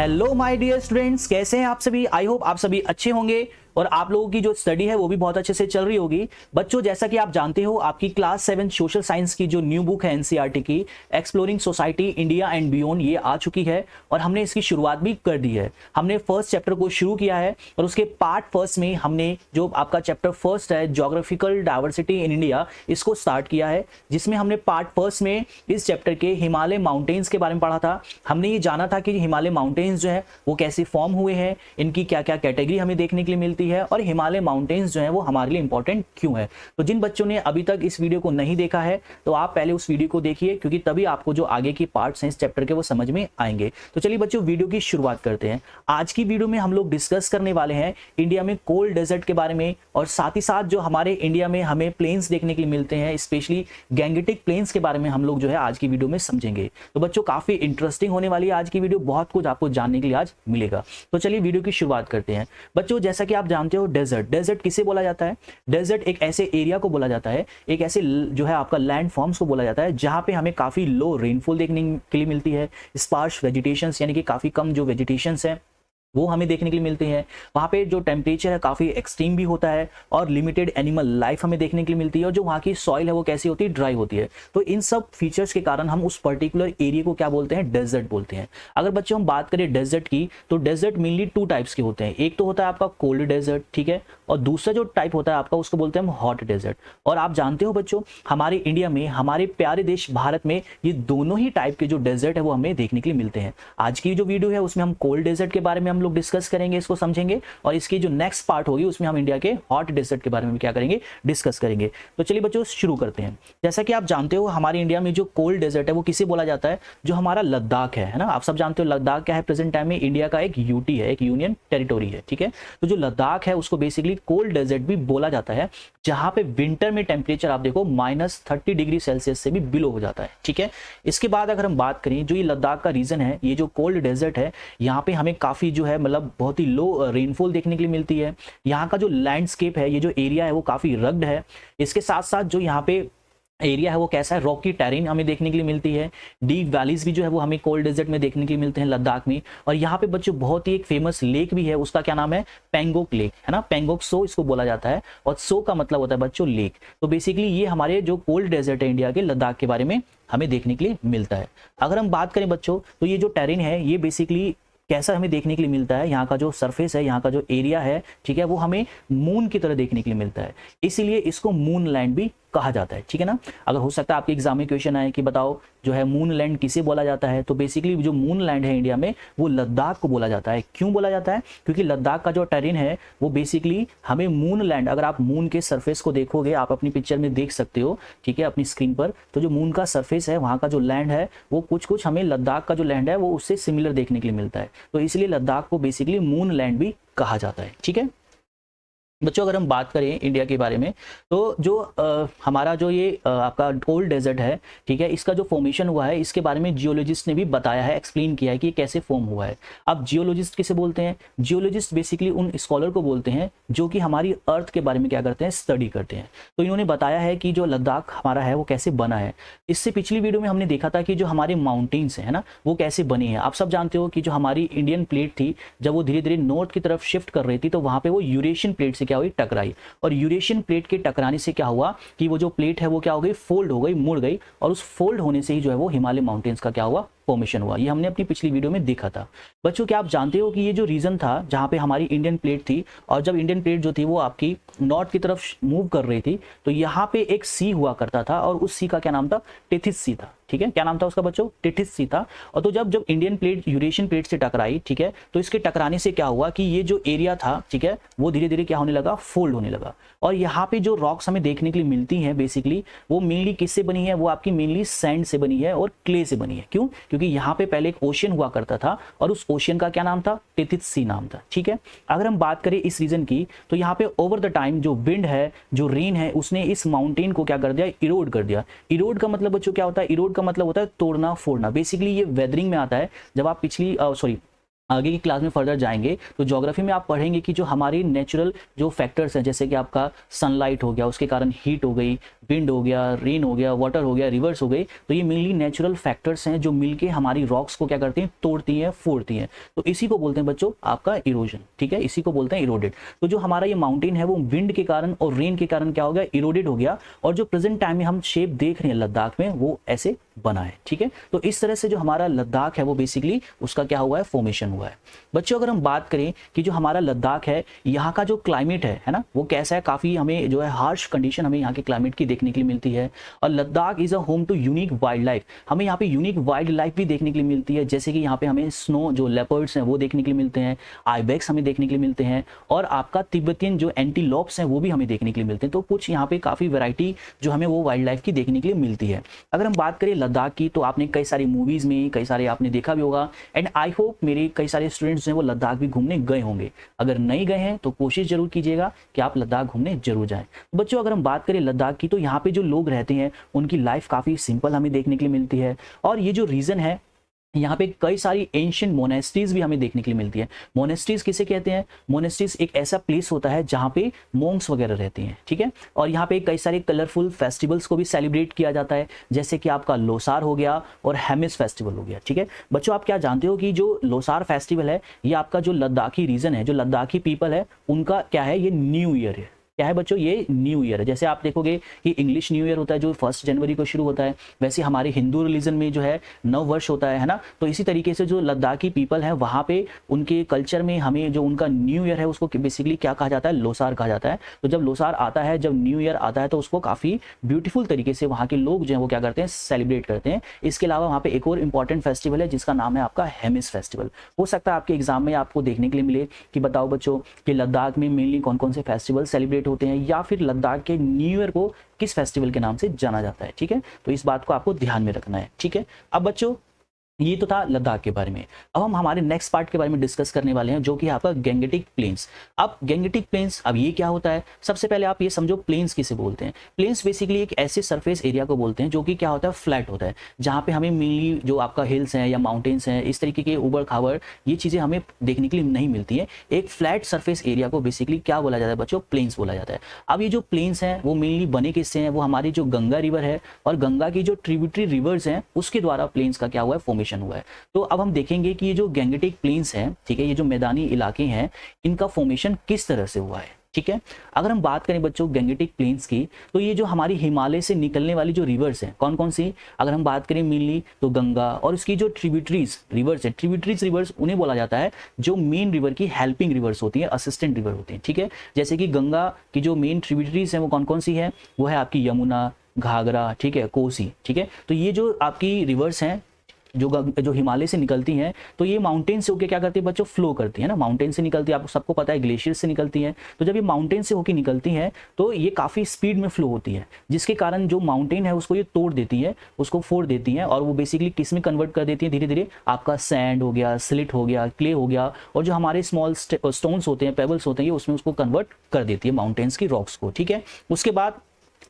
Hello my dear students, कैसे हैं आप सभी। आई होप आप सभी अच्छे होंगे और आप लोगों की जो स्टडी है वो भी बहुत अच्छे से चल रही होगी। बच्चों, जैसा कि आप जानते हो, आपकी क्लास 7 सोशल साइंस की जो न्यू बुक है एनसीईआरटी की, exploring society India and beyond, ये आ चुकी है और हमने इसकी शुरुआत भी कर दी है। हमने फर्स्ट चैप्टर को शुरू किया है और उसके पार्ट फर्स्ट में हमने जो आपका चैप्टर फर्स्ट है ज्योग्राफिकल डाइवर्सिटी इन इंडिया, इसको स्टार्ट किया है, जिसमें हमने पार्ट फर्स्ट में इस चैप्टर के हिमालय माउंटेन्स के बारे में पढ़ा था। हमने ये जाना था कि हिमालय माउंटेन्स जो है वो कैसे फॉर्म हुए हैं, इनकी क्या क्या कैटेगरी हमें देखने के लिए मिलती है और हिमालय माउंटेन्स जो है वो हमारे लिए इंपॉर्टेंट क्यों है। तो जिन बच्चों ने अभी तक इस वीडियो को नहीं देखा है तो आप पहले उस वीडियो को देखिए, क्योंकि तभी आपको जो आगे की पार्ट्स हैं इस चैप्टर के वो समझ में आएंगे। तो चलिए बच्चों, वीडियो की शुरुआत करते हैं। आज की वीडियो में हम लोग डिस्कस करने वाले हैं इंडिया में कोल्ड डेजर्ट के बारे में, और साथ ही साथ जो हमारे इंडिया में हमें प्लेन्स देखने के लिए मिलते हैं, स्पेशली गैंगेटिक प्लेन्स के बारे में हम लोग जो है आज की वीडियो में समझेंगे। तो बच्चों, काफी इंटरेस्टिंग होने वाली है आज की वीडियो, बहुत कुछ आपको जानने के लिए आज मिलेगा। तो चलिए वीडियो की शुरुआत करते हैं। बच्चों, जैसा कि आप जानते हो, डेजर्ट किसे बोला जाता है? डेजर्ट एक ऐसे एरिया को बोला जाता है, एक ऐसे जो है आपका लैंड फॉर्म्स को बोला जाता है जहां पे हमें काफी लो रेनफॉल देखने के लिए मिलती है, स्पार्स वेजिटेशंस यानी कि काफी कम जो वेजिटेशंस है वो हमें देखने के लिए मिलते हैं। वहाँ पे जो टेम्परेचर है काफ़ी एक्सट्रीम भी होता है और लिमिटेड एनिमल लाइफ हमें देखने के लिए मिलती है, और जो वहाँ की सॉइल है वो कैसी होती है, ड्राई होती है। तो इन सब फीचर्स के कारण हम उस पर्टिकुलर एरिया को क्या बोलते हैं, डेजर्ट बोलते हैं। अगर बच्चों हम बात करें डेजर्ट की, तो डेजर्ट मेनली 2 टाइप्स के होते हैं। एक तो होता है आपका कोल्ड डेजर्ट, ठीक है, और दूसरा जो टाइप होता है आपका उसको बोलते हैं हम हॉट डेजर्ट। और आप जानते हो बच्चों, हमारे इंडिया में, हमारे प्यारे देश भारत में, ये दोनों ही टाइप के जो डेजर्ट है वो हमें देखने के लिए मिलते हैं। आज की जो वीडियो है उसमें हम कोल्ड डेजर्ट के बारे में हम लोग डिस्कस करेंगे, इसको समझेंगे, और इसकी जो नेक्स्ट पार्ट होगी उसमें हम इंडिया के हॉट डेजर्ट के बारे में क्या करेंगे, डिस्कस करेंगे। तो चलिए बच्चों शुरू करते हैं। जैसा कि आप जानते हो, हमारे इंडिया में जो कोल्ड डेजर्ट है वो किसे बोला जाता है, जो हमारा लद्दाख है ना। आप सब जानते हो लद्दाख क्या है, प्रेजेंट टाइम में इंडिया का एक यूटी है, एक यूनियन टेरिटोरी है, ठीक है। तो जो लद्दाख है उसको बेसिकली कोल्ड डेजर्ट भी बोला जाता है, जहां पे विंटर में टेम्परेचर आप देखो -30 डिग्री सेल्सियस से भी बिलो हो जाता है, ठीक है। इसके बाद अगर हम बात करें, जो ये लद्दाख का रीजन है, ये जो कोल्ड डेजर्ट है, यहाँ पे हमें काफी जो है मतलब बहुत ही लो रेनफॉल देखने के लिए मिलती है। यहाँ का जो लैंडस्केप है, ये जो एरिया है वो काफी रग्ड है। इसके साथ साथ जो यहाँ पे एरिया है वो कैसा है, रॉकी टेरेन हमें देखने के लिए मिलती है। डीप वैलीज भी जो है वो हमें कोल्ड डेजर्ट में देखने के लिए मिलते हैं लद्दाख में। और यहाँ पे बच्चों बहुत ही एक फेमस लेक भी है, उसका क्या नाम है, पेंगोक लेक, है ना। पेंगोक सो इसको बोला जाता है, और सो का मतलब होता है बच्चों लेक। तो बेसिकली ये हमारे जो कोल्ड डेजर्ट है इंडिया के, लद्दाख के बारे में हमें देखने के लिए मिलता है। अगर हम बात करें बच्चों, तो ये जो टेरेन है ये बेसिकली कैसा हमें देखने के लिए मिलता है, यहाँ का जो सरफेस है, यहाँ का जो एरिया है, ठीक है, वो हमें मून की तरह देखने के लिए मिलता है, इसीलिए इसको मून लैंड भी कहा जाता है, ठीक है ना। अगर हो सकता है आपके एग्जाम में क्वेश्चन आए कि बताओ जो है मून लैंड किसे बोला जाता है, तो बेसिकली जो मून लैंड है इंडिया में वो लद्दाख को बोला जाता है। क्यों बोला जाता है? क्योंकि लद्दाख का जो टेरेन है वो बेसिकली हमें मून लैंड, अगर आप मून के सरफेस को देखोगे, आप अपनी पिक्चर में देख सकते हो, ठीक है, अपनी स्क्रीन पर, तो जो मून का सरफेस है वहाँ का जो लैंड है वो कुछ हमें लद्दाख का जो लैंड है वो उससे सिमिलर देखने के लिए मिलता है। तो इसलिए लद्दाख को बेसिकली मून लैंड भी कहा जाता है, ठीक है। बच्चों, अगर हम बात करें इंडिया के बारे में, तो जो हमारा जो ये आपका कोल्ड डेजर्ट है, ठीक है, इसका जो फॉर्मेशन हुआ है इसके बारे में जियोलॉजिस्ट ने भी बताया है, एक्सप्लेन किया है कि ये कैसे फॉर्म हुआ है। अब जियोलॉजिस्ट किसे बोलते हैं? जियोलॉजिस्ट बेसिकली उन स्कॉलर को बोलते हैं जो कि हमारी अर्थ के बारे में क्या करते हैं, स्टडी करते हैं। तो इन्होंने बताया है कि जो लद्दाख हमारा है वो कैसे बना है। इससे पिछली वीडियो में हमने देखा था कि जो हमारे माउंटेन्स है ना वो कैसे बनी है। आप सब जानते हो कि जो हमारी इंडियन प्लेट थी, जब वो धीरे धीरे नॉर्थ की तरफ शिफ्ट कर रही थी, तो वहां पे वो यूरेशियन प्लेट से क्या हुई, टकराई, और यूरेशियन प्लेट के टकराने से क्या हुआ कि वो जो प्लेट है वो क्या हो गई, फोल्ड हो गई, मुड़ गई, और उस फोल्ड होने से ही जो है वो हिमालय माउंटेन्स का क्या हुआ, फॉर्मेशन हुआ। ये हमने अपनी पिछली वीडियो में देखा था। बच्चों, क्या आप जानते हो कि ये जो रीजन था जहां पे हमारी इंडियन प्लेट थी, और जब इंडियन प्लेट जो थी वो आपकी नॉर्थ की तरफ मूव कर रही थी, तो यहाँ पे एक सी हुआ करता था, और उस सी का क्या नाम था, टेथिस सी था, ठीक है। क्या नाम था उसका बच्चों, टेथिस सी था। और तो जब इंडियन प्लेट यूरेशियन प्लेट से टकराई, ठीक है, तो इसके टकराने से क्या हुआ कि ये जो एरिया था, ठीक है, वो धीरे धीरे क्या होने लगा, फोल्ड होने लगा। और यहाँ पे जो रॉक्स हमें देखने के लिए मिलती हैं बेसिकली वो मेनली किससे बनी है, वो आपकी मेनली सैंड से बनी है और क्ले से बनी है। क्यों? क्योंकि यहाँ पे पहले एक ओशियन हुआ करता था, और उस ओशियन का क्या नाम था, टेथिस सी नाम था, ठीक है। अगर हम बात करें इस रीजन की, तो यहाँ पे ओवर द टाइम जो विंड है, जो रेन है, उसने इस माउंटेन को क्या कर दिया, इरोड कर दिया। इरोड का मतलब बच्चों क्या होता है, इरोड का मतलब होता है तोड़ना फोड़ना। बेसिकली ये वेदरिंग में आता है। जब आप आगे की क्लास में फर्दर जाएंगे तो ज्योग्राफी में आप पढ़ेंगे कि जो हमारे नेचुरल जो फैक्टर्स हैं, जैसे कि आपका सनलाइट हो गया, उसके कारण हीट हो गई, विंड हो गया, रेन हो गया, वाटर हो गया, रिवर्स हो गई, तो ये मेनली नेचुरल फैक्टर्स हैं जो मिलके हमारी रॉक्स को क्या करती हैं, तोड़ती हैं, फोड़ती हैं। तो इसी को बोलते हैं बच्चों आपका इरोजन, ठीक है, इसी को बोलते हैं इरोडेड। तो जो हमारा ये माउंटेन है वो विंड के कारण और रेन के कारण क्या हो गया, इरोडेड हो गया, और जो प्रेजेंट टाइम में हम शेप देख रहे हैं लद्दाख में वो ऐसे बना है, ठीक है। तो इस तरह से जो हमारा लद्दाख है वो बेसिकली उसका क्या हुआ है, फॉर्मेशन हुआ है। बच्चों अगर हम बात करें कि जो हमारा लद्दाख है, यहाँ का जो क्लाइमेट है ना, वो कैसा है, काफी हमें जो है हार्श कंडीशन हमें यहाँ के क्लाइमेट की देखने के लिए मिलती है। और Ladakh is a home to unique wildlife, हमें यहाँ पे यूनिक वाइल्ड लाइफ भी देखने के लिए मिलती है, जैसे कि यहाँ पे हमें स्नो जो लेपर्ड्स हैं वो देखने के लिए मिलते हैं, आइबेक्स हमें देखने के लिए मिलते हैं, और आपका तिब्बतियन जो एंटीलोप्स हैं वो भी हमें देखने के लिए मिलते हैं। तो कुछ यहाँ पे काफी वैरायटी जो हमें वो वाइल्ड लाइफ की देखने के लिए मिलती है। अगर हम बात करें लद्दाख की, तो आपने कई सारी मूवीज में कई सारे आपने देखा भी होगा, एंड आई होप मेरे कई सारे स्टूडेंट्स हैं वो लद्दाख भी घूमने गए होंगे। अगर नहीं गए हैं तो कोशिश जरूर कीजिएगा कि आप लद्दाख घूमने जरूर जाएं। बच्चों अगर हम बात करें लद्दाख की, तो यहाँ पे जो लोग रहते हैं उनकी लाइफ काफी सिंपल हमें देखने के लिए मिलती है, और ये जो रीजन है यहाँ पे कई सारी एंशिएंट मोनेस्ट्रीज भी हमें देखने के लिए मिलती है। मोनेस्ट्रीज किसे कहते हैं, मोनेस्ट्रीज एक ऐसा प्लेस होता है जहाँ पे मोंक्स वगैरह रहते हैं, ठीक है, और यहाँ पे कई सारे कलरफुल फेस्टिवल्स को भी सेलिब्रेट किया जाता है, जैसे कि आपका लोसार हो गया और हेमिस फेस्टिवल हो गया, ठीक है। बच्चों आप क्या जानते हो कि जो लोसार फेस्टिवल है ये आपका जो लद्दाखी रीजन है, जो लद्दाखी पीपल है उनका क्या है, ये न्यू ईयर है। क्या है बच्चों, ये न्यू ईयर है। जैसे आप देखोगे कि इंग्लिश न्यू ईयर होता है जो 1 जनवरी को शुरू होता है, वैसे हमारे हिंदू रिलीजन में जो है नव वर्ष होता है ना। तो इसी तरीके से जो लद्दाखी पीपल है वहाँ पे उनके कल्चर में हमें जो उनका न्यू ईयर है उसको बेसिकली क्या कहा जाता है, लोसार कहा जाता है। तो जब लोसार आता है, जब न्यू ईयर आता है, तो उसको काफ़ी ब्यूटीफुल तरीके से वहाँ के लोग जो है वो क्या करते हैं, सेलिब्रेट करते हैं। इसके अलावा वहाँ पे एक और इंपॉर्टेंट फेस्टिवल है जिसका नाम है आपका हेमिस फेस्टिवल। हो सकता है आपके एग्जाम में आपको देखने के लिए मिले कि बताओ बच्चों कि लद्दाख में मेनली कौन कौन से फेस्टिवल सेलिब्रेट होते हैं, या फिर लद्दाख के न्यू ईयर को किस फेस्टिवल के नाम से जाना जाता है, ठीक है। तो इस बात को आपको ध्यान में रखना है, ठीक है। अब बच्चों ये तो था लद्दाख के बारे में। अब हम हमारे नेक्स्ट पार्ट के बारे में डिस्कस करने वाले हैं, जो कि आपका गैंगेटिक प्लेन्स। अब गैंगेटिक प्लेन्स, अब ये क्या होता है, सबसे पहले आप ये समझो प्लेन्स किसे बोलते हैं। प्लेन्स बेसिकली एक ऐसे सरफेस एरिया को बोलते हैं जो कि क्या होता है, फ्लैट होता है, जहाँ पे हमें मेनली जो आपका हिल्स हैं या माउंटेन्स हैं, इस तरीके के उबड़ खाबड़ ये चीज़ें हमें देखने के लिए नहीं मिलती हैं। एक फ्लैट सरफेस एरिया को बेसिकली क्या बोला जाता है बच्चों, प्लेन्स बोला जाता है। अब ये जो प्लेन्स हैं वो मेनली बने किससे हैं, वो हमारी जो गंगा रिवर है और गंगा की जो ट्रिब्यूटरी रिवर्स हैं उसके द्वारा प्लेन्स का क्या हुआ है, फॉर्मेशन हुआ है। तो अब हम देखेंगे कि ये जो गैंगेटिक प्लेन्स हैं, ठीक है, ये जो मैदानी इलाके हैं, इनका फॉर्मेशन किस तरह से हुआ है, ठीक है। अगर हम बात करें बच्चों गैंगेटिक प्लेन्स की, तो ये जो हमारी हिमालय से निकलने वाली जो रिवर्स हैं, कौन कौन सी, अगर हम बात करें मेनली तो गंगा और उसकी जो ट्रिब्यूटरीज रिवर्स है, ट्रिब्यूटरीज रिवर्स उन्हें बोला जाता है जो मेन रिवर की हेल्पिंग रिवर्स होती है, असिस्टेंट रिवर होती है, ठीक है। जैसे कि गंगा की जो मेन ट्रिब्यूटरीज हैं वो कौन कौन सी है, वो है आपकी यमुना, घाघरा, ठीक है, कोसी, ठीक है। तो ये जो आपकी रिवर्स हैं जो हिमालय से निकलती हैं, तो ये माउंटेन से होकर क्या करती है बच्चों, फ्लो करती है ना। माउंटेन से निकलती है, आपको सबको पता है ग्लेशियर से निकलती हैं। तो जब ये माउंटेन से होकर निकलती हैं तो ये काफ़ी स्पीड में फ्लो होती है, जिसके कारण जो माउंटेन है उसको ये तोड़ देती है, उसको फोड़ देती हैं, और वो बेसिकली किस में कन्वर्ट कर देती है, धीरे धीरे आपका सैंड हो गया, स्लिट हो गया, क्ले हो गया, और जो हमारे स्मॉल स्टोन्स होते हैं, पेबल्स होते हैं, ये उसमें उसको कन्वर्ट कर देती है माउंटेन्स की रॉक्स को, ठीक है। उसके बाद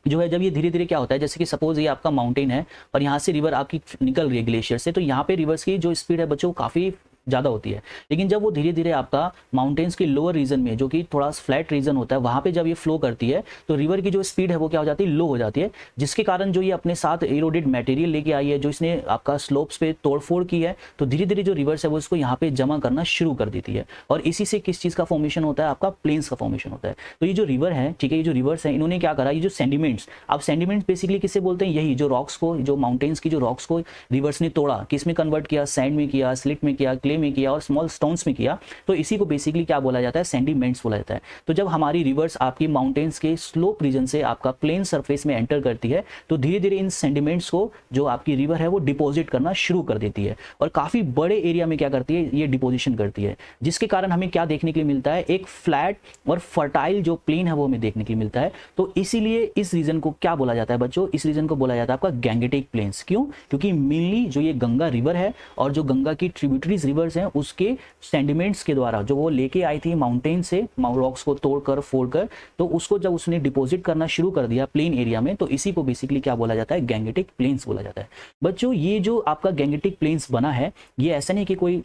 जो है जब ये धीरे धीरे क्या होता है, जैसे कि सपोज ये आपका माउंटेन है और यहाँ से रिवर आपकी निकल रही है ग्लेशियर से, तो यहाँ पे रिवर्स की जो स्पीड है बच्चों काफ़ी ज़्यादा होती है। लेकिन जब वो धीरे धीरे आपका माउंटेन्स के लोअर रीजन में, जो कि थोड़ा फ्लैट रीजन होता है, वहाँ पे जब ये फ्लो करती है तो रिवर की जो स्पीड है वो क्या हो जाती है, लो हो जाती है, जिसके कारण जो ये अपने साथ एरोडेड मटेरियल लेके आई है, जो इसने आपका स्लोप्स पे तोड़फोड़ की है, तो धीरे धीरे जो रिवर्स है वो इसको यहाँ पे जमा करना शुरू कर देती है, और इसी से किस चीज़ का फॉर्मेशन होता है, आपका प्लेन्स का फॉर्मेशन होता है। तो ये जो रिवर है, ठीक है, ये जो रिवर्स है, इन्होंने क्या करा, ये जो सेंडिमेंट्स, अब सेंडिमेंट्स बेसिकली किसे बोलते हैं, यही जो रॉक्स को, जो माउंटेन्स की जो रॉक्स को रिवर्स ने तोड़ा, किस में कन्वर्ट किया, सैंड में किया, स्लिट में किया, क्ले में किया और स्मॉल स्टोन्स में किया, तो इसी को बेसिकली क्या बोला जाता है, सेंडिमेंट्स बोला जाता है। तो जब हमारी रिवर्स आपकी माउंटेन्स के स्लोप रीजन से आपका प्लेन सरफेस में एंटर करती है, तो धीरे धीरे इन सेंडिमेंट्स को जो आपकी रिवर है वो डिपॉजिट करना शुरू कर देती है, और काफी बड़े एरिया में क्या करती है, ये डिपोजिशन करती है, जिसके कारण हमें क्या देखने के लिए मिलता है, एक फ्लैट और फर्टाइल जो प्लेन है वो हमें देखने के लिए मिलता है। तो इसीलिए इस रीजन को क्या बोला जाता है बच्चों, इस रीजन को बोला जाता है आपका गैंगेटिक प्लेन्स। क्यों, क्योंकि मेनली जो ये गंगा रिवर है और जो गंगा की ट्रिब्यूटरीज रिवर्स हैं उसके सेंडिमेंट्स के द्वारा जो वो लेके आई थी माउंटेन से, रॉक्स को तोड़कर फोड़कर, तो उसको जब उसने डिपॉजिट करना शुरू कर दिया प्लेन एरिया में, तो इसी को बेसिकली क्या बोला जाता है, गैंगेटिक प्लेन्स बोला जाता है। बच्चों ये जो आपका गैंगेटिक प्लेन्स बना है, ये ऐसा नहीं कि कोई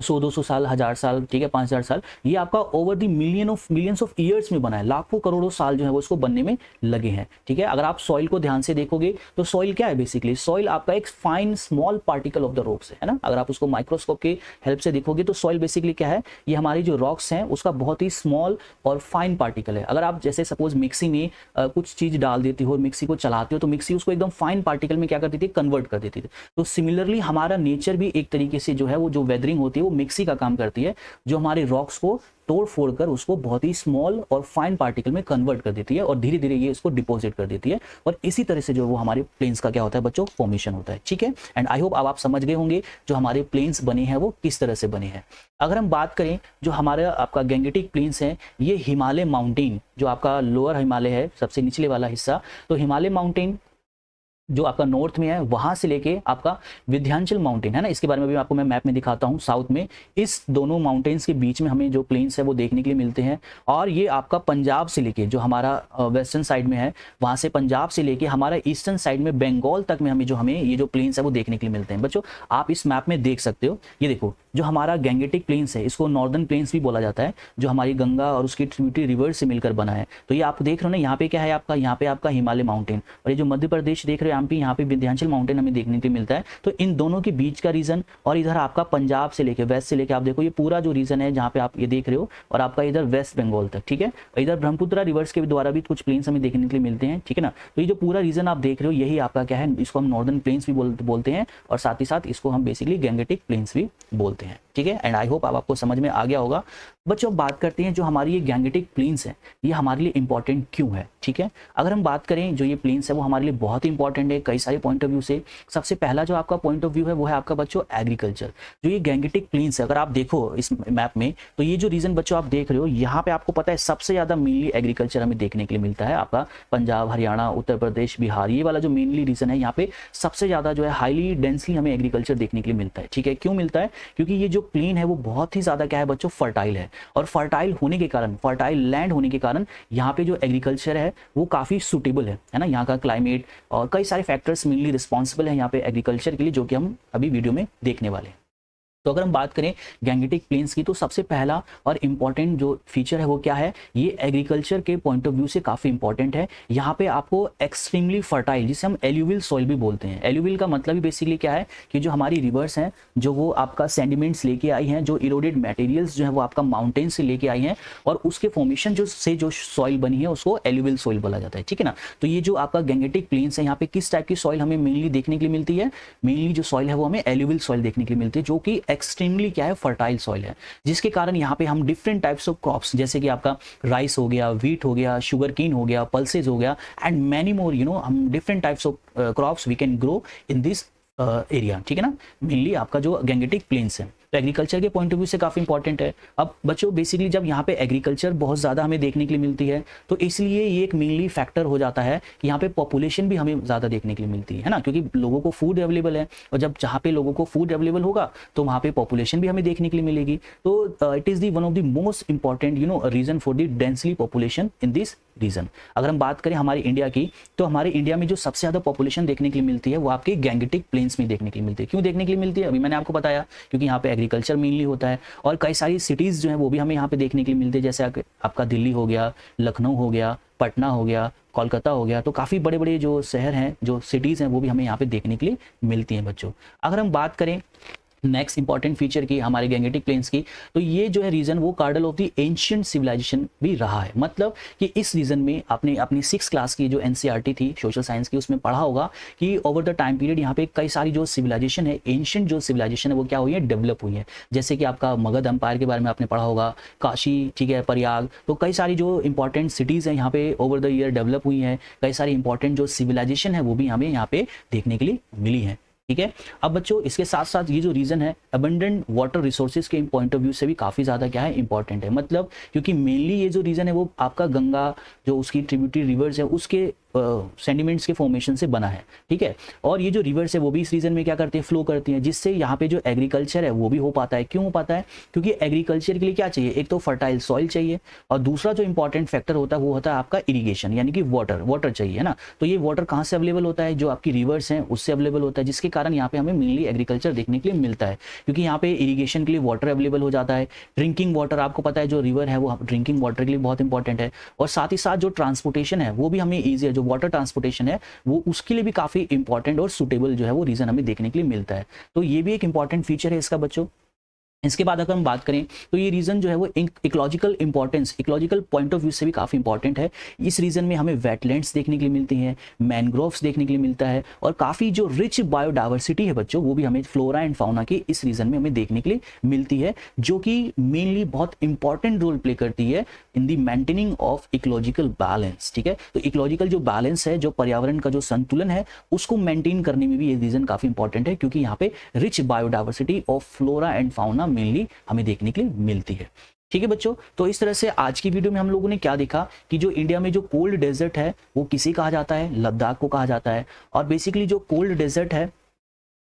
100-200 साल, 1000 साल, ठीक है, 5000 साल, ये आपका over the millions of years में बना है, लाखों करोड़ों साल जो है वो इसको बनने में लगे हैं, ठीक है। अगर आप सॉइल को ध्यान से देखोगे तो सॉइल क्या है, बेसिकली सॉइल आपका एक fine small particle of the rocks है ना। अगर आप उसको माइक्रोस्कोप के हेल्प से देखोगे तो सॉइल बेसिकली क्या है, ये हमारी जो रॉक्स हैं उसका बहुत ही स्मॉल और फाइन पार्टिकल है। अगर आप जैसे सपोज मिक्सी में कुछ चीज डाल देती हो, मिक्सी को चलाते हो, तो मिक्सी उसको एकदम फाइन पार्टिकल में क्या करती थी, कन्वर्ट कर देती थी। तो सिमिलरली हमारा नेचर भी एक तरीके से जो है वो जो वेदरिंग होती है वो मिक्सी का काम करती है, जो हमारे रॉक्स को तोड़ फोड़ कर उसको बहुत ही स्मॉल और फाइन पार्टिकल में कन्वर्ट कर देती है और धीरे धीरे ये इसको डिपॉजिट कर देती है। और इसी तरह से जो वो हमारे प्लेन्स का क्या होता है बच्चों, फॉर्मेशन होता है, ठीक है। एंड आई होप अब आप समझ गए होंगे जो हमारे प्लेन्स बने हैं वो किस तरह से बने हैं। अगर हम बात करें जो हमारा आपका गैंगेटिक प्लेन्स है, ये हिमालय माउंटेन जो आपका लोअर हिमालय है, सबसे निचले वाला हिस्सा, तो हिमालय माउंटेन जो आपका नॉर्थ में है वहां से लेके आपका विंध्याचल माउंटेन है ना, इसके बारे में भी आपको मैं मैप में दिखाता हूं, साउथ में इस दोनों माउंटेन्स के बीच में हमें जो प्लेन्स है वो देखने के लिए मिलते हैं। और ये आपका पंजाब से लेके जो हमारा वेस्टर्न साइड में है, वहां से पंजाब से लेके हमारा ईस्टर्न साइड में बंगाल तक में हमें ये जो प्लेन्स है वो देखने के लिए मिलते हैं। बच्चों आप इस मैप में देख सकते हो, ये देखो जो हमारा गैंगेटिक प्लेन्स है इसको नॉर्दर्न प्लेन्स भी बोला जाता है, जो हमारी गंगा और उसकी ट्रिब्यूटरी रिवर से मिलकर बना है। तो ये आप देख रहे हो ना, यहाँ पे क्या है आपका, यहाँ पे आपका हिमालय माउंटेन, और ये जो मध्य प्रदेश देख रहे हो यहाँ पे विंध्याचल माउंटेन हमें देखने के लिए मिलता है। तो इन दोनों के बीच का रीजन, और इधर आपका पंजाब से लेके वेस्ट से लेके आप देखो ये पूरा जो रीजन है जहाँ पे आप ये देख रहे हो, और आपका इधर वेस्ट बंगाल तक, ठीक है। इधर ब्रह्मपुत्र रिवर्स के द्वारा भी कुछ प्लेन्स हमें देखने के लिए मिलते हैं, ठीक है ना। तो ये जो पूरा रीजन आप देख रहे हो यही आपका क्या है, इसको हम नॉर्दर्न प्लेन्स भी बोलते हैं, और साथ ही साथ इसको हम बेसिकली गैंगेटिक प्लेन्स भी बोलते हैं, ठीक है। एंड आई होप आपको समझ में आ गया होगा। बच्चों बात करते हैं जो हमारी ये गैंगेटिक प्लेन्स है ये हमारे लिए इंपॉर्टेंट क्यों है, ठीक है। अगर हम बात करें जो ये प्लेन्स है वो हमारे लिए बहुत ही इंपॉर्टेंट है कई सारे पॉइंट ऑफ व्यू से। सबसे पहला जो आपका पॉइंट ऑफ व्यू है वो है आपका बच्चों एग्रीकल्चर। जो ये गैंगेटिक प्लेन्स है अगर आप देखो इस मैप में, तो ये जो रीजन बच्चों आप देख रहे हो यहाँ पे आपको पता है सबसे ज्यादा मेनली एग्रीकल्चर हमें देखने के लिए मिलता है। आपका पंजाब, हरियाणा, उत्तर प्रदेश, बिहार, ये वाला जो मेनली रीजन है यहाँ पे सबसे ज्यादा जो है हाईली डेंसली हमें एग्रीकल्चर देखने के लिए मिलता है, ठीक है। क्यों मिलता है, क्योंकि ये जो प्लेन है वो बहुत ही ज्यादा क्या है बच्चों, फर्टाइल है, और फर्टाइल होने के कारण, फर्टाइल लैंड होने के कारण यहाँ पे जो एग्रीकल्चर है वो काफी सुटेबल है ना। यहाँ का क्लाइमेट और कई सारे फैक्टर्स मेनली रिस्पॉन्सिबल है यहाँ पे एग्रीकल्चर के लिए, जो कि हम अभी वीडियो में देखने वाले हैं। तो अगर हम बात करें गैंगेटिक प्लेन्स की, तो सबसे पहला और इम्पॉर्टेंट जो फीचर है वो क्या है, ये एग्रीकल्चर के पॉइंट ऑफ व्यू से काफ़ी इंपॉर्टेंट है। यहाँ पे आपको एक्सट्रीमली फर्टाइल, जिसे हम एल्यूवियल सॉइल भी बोलते हैं। एल्यूवियल का मतलब ही बेसिकली क्या है कि जो हमारी रिवर्स हैं जो वो आपका सेंडिमेंट्स लेके आई हैं, जो इरोडेड मटेरियल्स जो है वो आपका माउंटेन से लेके आई हैं, और उसके फॉर्मेशन जो सॉइल बनी है उसको एल्यूवियल सॉइल बोला जाता है, ठीक है ना। तो ये जो आपका गैंगेटिक प्लेन्स है यहाँ पे किस टाइप की सॉइल हमें मेनली देखने के लिए मिलती है, मेनली जो सॉइल है वो हमें एल्यूवियल सॉइल देखने के लिए मिलती है, जो कि एक्सट्रीमली क्या है, फर्टाइल सॉइल है, जिसके कारण यहाँ पे हम डिफरेंट टाइप्स ऑफ क्रॉप्स जैसे कि आपका राइस हो गया, व्हीट हो गया, शुगर केन हो गया, पल्सेज हो गया, एंड मैनी मोर हम different types of crops we can grow in this area, ठीक है ना। मेनली आपका जो गैंगेटिक प्लेन्स है तो एग्रीकल्चर के पॉइंट ऑफ व्यू से काफ़ी इंपॉर्टेंट है। अब बच्चों बेसिकली जब यहाँ पे एग्रीकल्चर बहुत ज़्यादा हमें देखने के लिए मिलती है तो इसलिए ये एक मेनली फैक्टर हो जाता है कि यहाँ पे पॉपुलेशन भी हमें ज़्यादा देखने के लिए मिलती है ना, क्योंकि लोगों को फूड अवेलेबल है, और जब जहाँ पे लोगों को फूड अवेलेबल होगा तो वहाँ पे पॉपुलेशन भी हमें देखने के लिए मिलेगी। तो it is the one of the most important reason for the densely population in this region. अगर हम बात करें हमारी इंडिया की, तो हमारे इंडिया में जो सबसे ज़्यादा पॉपुलेशन देखने के लिए मिलती है वो आपके गैंगेटिक प्लेन्स में देखने के लिए मिलती है। क्यों देखने के लिए मिलती है, अभी मैंने आपको बताया, क्योंकि यहाँ पे एग्रीकल्चर मेनली होता है, और कई सारी सिटीज़ जो है वो भी हमें यहाँ पे देखने के लिए मिलती है, जैसे आपका दिल्ली हो गया, लखनऊ हो गया, पटना हो गया, कोलकाता हो गया। तो काफ़ी बड़े बड़े जो शहर हैं, जो सिटीज़ हैं, वो भी हमें यहाँ पे देखने के लिए मिलती हैं बच्चों। अगर हम बात करें नेक्स्ट इंपॉर्टेंट फीचर की हमारे गैंगेटिक प्लेन्स की, तो ये जो है रीजन वो कार्डल ऑफ द एंशिएंट सिविलाइजेशन भी रहा है। मतलब कि इस रीजन में आपने अपनी 6th क्लास की जो एनसीईआरटी थी सोशल साइंस की, उसमें पढ़ा होगा कि ओवर द टाइम पीरियड यहाँ पे कई सारी जो सिविलाइजेशन है, एंशिएंट जो सिविलाइजेशन है वो क्या हुई है, डेवलप हुई है। जैसे कि आपका मगध एम्पायर के बारे में आपने पढ़ा होगा, काशी, ठीक है, प्रयाग, तो कई सारी जो इंपॉर्टेंट सिटीज़ हैं यहाँ पे ओवर द ईयर डेवलप हुई हैं। कई सारी इंपॉर्टेंट जो सिविलाइजेशन है वो भी हमें यहाँ पे देखने के लिए मिली है, ठीक है। अब बच्चों इसके साथ साथ ये जो रीजन है अबंडेंट वाटर रिसोर्सेज के पॉइंट ऑफ व्यू से भी काफ़ी ज़्यादा क्या है, इंपॉर्टेंट है। मतलब क्योंकि मेनली ये जो रीजन है वो आपका गंगा जो उसकी ट्रिब्यूटरी रिवर्स है उसके सेडिमेंट्स के फॉर्मेशन से बना है, ठीक है। और ये जो रिवर्स है वो भी इस रीजन में क्या करते हैं, फ्लो करती हैं, जिससे यहाँ पे जो एग्रीकल्चर है वो भी हो पाता है। क्यों हो पाता है? क्योंकि एग्रीकल्चर के लिए क्या चाहिए, एक तो फर्टाइल सॉइल चाहिए, और दूसरा जो इंपॉर्टेंट फैक्टर होता है वो होता है आपका इरिगेशन, यानी कि वाटर चाहिए, है ना। तो ये वाटर कहाँ से अवेलेबल होता है, जो आपकी रिवर्स हैं उससे अवेलेबल होता है, जिसके कारण यहाँ पे हमें मेनली एग्रीकल्चर देखने के लिए मिलता है, क्योंकि यहाँ पे इरिगेशन के लिए वाटर अवेलेबल हो जाता है। ड्रिंकिंग वाटर, आपको पता है जो रिवर है वो ड्रिंकिंग वाटर के लिए बहुत इंपॉर्टेंट है, और साथ ही साथ जो ट्रांसपोर्टेशन है वो भी हमें ईजी है, जो वाटर ट्रांसपोर्टेशन है वो उसके लिए भी काफ़ी इंपॉर्टेंट और सुटेबल जो है वो रीज़न हमें देखने के लिए मिलता है। तो ये भी एक इंपॉर्टेंट फीचर है इसका बच्चों। इसके बाद अगर हम बात करें तो ये रीजन जो है वो ecological importance, ecological point of view से भी काफ़ी इंपॉर्टेंट है। इस रीजन में हमें वेटलैंड्स देखने के लिए मिलती हैं, मैनग्रोव्स देखने के लिए मिलता है, और काफ़ी जो रिच बायोडाइवर्सिटी है बच्चों वो भी हमें फ्लोरा एंड फाउना के इस रीजन में हमें देखने के लिए मिलती है, जो कि मेनली बहुत इंपॉर्टेंट रोल प्ले करती है इन दी मेंटेनिंग ऑफ इकोलॉजिकल बैलेंस, ठीक है। तो इकोलॉजिकल जो बैलेंस है, जो पर्यावरण का जो संतुलन है, उसको मेंटेन करने में भी ये रीजन काफ़ी इंपॉर्टेंट है, क्योंकि यहाँ पे rich biodiversity of flora and fauna mainly हमें देखने के लिए मिलती है, ठीक है बच्चों। तो इस तरह से आज की वीडियो में हम लोगों ने क्या देखा कि जो इंडिया में जो कोल्ड डेजर्ट है वो किसे कहा जाता है, लद्दाख को कहा जाता है। और बेसिकली जो कोल्ड डेजर्ट है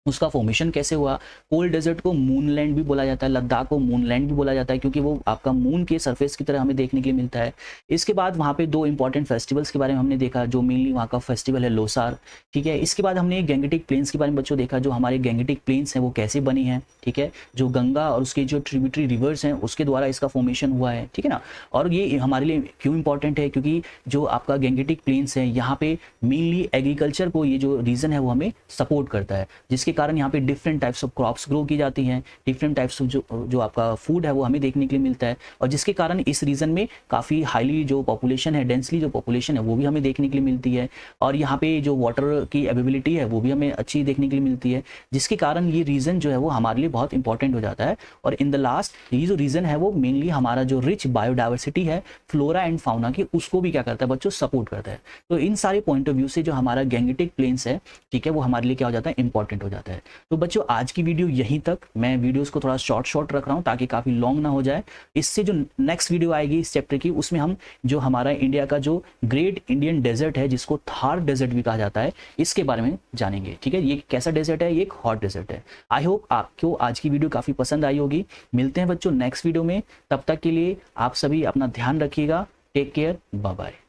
उसका फॉर्मेशन कैसे हुआ। कोल्ड डेजर्ट को मूनलैंड भी बोला जाता है, लद्दाख को मूनलैंड भी बोला जाता है, क्योंकि वो आपका मून के सरफेस की तरह हमें देखने के लिए मिलता है। इसके बाद वहाँ पे दो इंपॉर्टेंट फेस्टिवल्स के बारे में हमने देखा, जो मेनली वहाँ का फेस्टिवल है लोसार, ठीक है। इसके बाद हमने गैंगेटिक प्लेन्स के बारे में बच्चों देखा, जो हमारे गैंगेटिक प्लेन्स हैं वो कैसे बनी हैं, ठीक है, जो गंगा और उसके जो ट्रिब्यूटरी रिवर्स हैं उसके द्वारा इसका फॉर्मेशन हुआ है, ठीक है ना। और ये हमारे लिए क्यों इंपॉर्टेंट है, क्योंकि जो आपका गैंगेटिक प्लेन्स है यहाँ पे मेनली एग्रीकल्चर को ये जो रीजन है वो हमें सपोर्ट करता है, जिसके कारण यहाँ पे different types of crops grow की जाती हैं, डिफरेंट टाइप्स ऑफ जो आपका फूड है वो हमें देखने के लिए मिलता है, और जिसके कारण इस रीजन में काफ़ी हाईली जो पॉपुलेशन है, डेंसली जो पॉपुलेशन है वो भी हमें देखने के लिए मिलती है, और यहाँ पे जो वाटर की अवेलेबिलिटी है वो भी हमें अच्छी देखने के लिए मिलती है, जिसके कारण ये रीजन जो है वो हमारे लिए बहुत इंपॉर्टेंट हो जाता है। और इन द लास्ट ये जो रीजन है वो मेनली हमारा जो रिच बायोडाइवर्सिटी है फ्लोरा एंड फाउना की, उसको भी क्या करता है बच्चों, सपोर्ट करता है। तो इन सारे पॉइंट ऑफ व्यू से जो हमारा गैंगेटिक प्लेन्स है, ठीक है, वो हमारे लिए क्या हो जाता है, इंपॉर्टेंट हो जाता है। तो बच्चों आज की वीडियो यहीं तक, मैं वीडियोस को थोड़ा शॉर्ट रख रहा हूं ताकि काफ़ी लॉन्ग ना हो जाए। इससे जो नेक्स्ट वीडियो आएगी इस चैप्टर की, उसमें हम जो हमारा इंडिया का जो ग्रेट इंडियन डेजर्ट है, जिसको थार डेजर्ट भी कहा जाता है, इसके बारे में जानेंगे, ठीक है। ये कैसा डेजर्ट है, ये एक हॉट डेजर्ट है। आई होप आपको आज की वीडियो काफ़ी पसंद आई होगी। मिलते हैं बच्चों नेक्स्ट वीडियो में, तब तक के लिए आप सभी अपना ध्यान रखिएगा। Take care, bye bye.